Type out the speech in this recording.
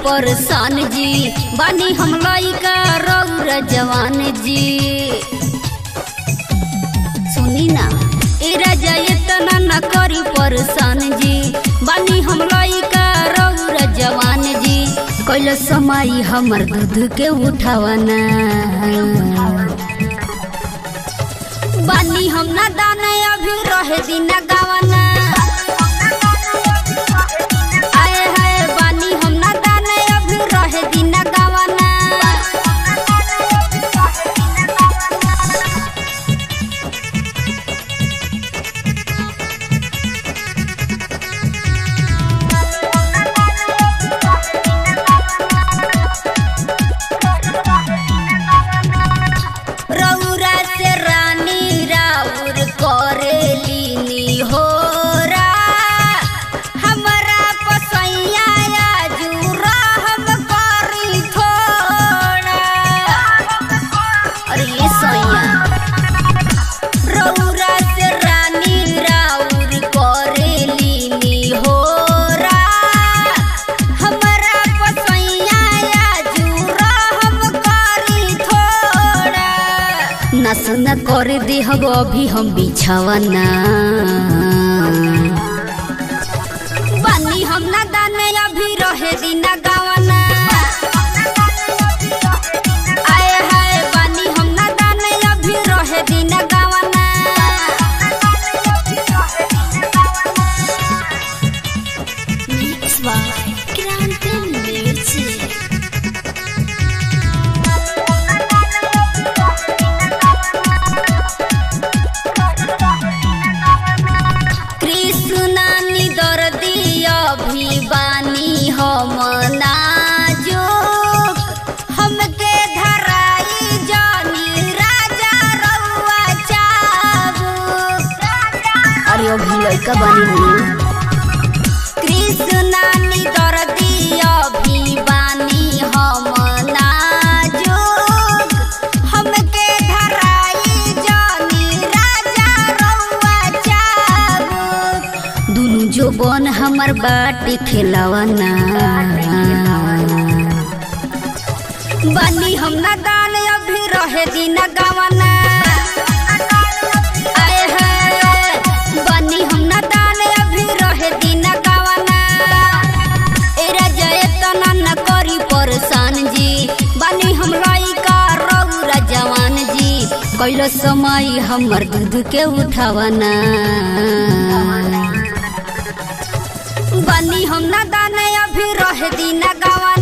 परेशान जी, बानी हम लइका रउरा जवान जी। सुनी ना ए राजा इतना न करी परेशान जी, बानी हम लइका रउरा जवान जी। कैल समय हमर दूध के उठावना, बानी हम ना दाने अभी रहे दिन गावना। आए हाय बानी हम ना दाने अभी रहे दिन गावना। रउरा से रानी राउर करेली निहोरा, हमरा पसैया जुरा हम करी थोड़ा। अरे ये सैया रउरा से रानी राउर करेली निहोरा, हमरा पसैया जुरा हम करी थोड़ा। नस न कर दे हम अभी हम बिछावना, बानी हम ना दाने अभी रहे दिन गावना। आए हाय बानी हम ना दाने अभी रहे दिन गावना। Mix by Grande Music। Krishna नी दर्दी अभी बानी हम नाजुक, हमके धराई जानी राजा रउआ चाबुक। अरे अभी लइका बानी कृष्णा नी दर्दी अभी बानी हम नाजुक, हमके धराई जानी राजा रउआ चाबुक। दुनु जो बन हमर बाटी खेलवना, बानी हम ना दान अभी रहे दिन गावना। आए हाय बानी हम ना दान अभी रहे दिन गावना। ए राजा इतना न करी परेशान जी, बानी हम लइका रउरा जवान जी। कैल समय हमर दूध के उठावना, बानी हम ना दाने अभी रहे दिन गावना।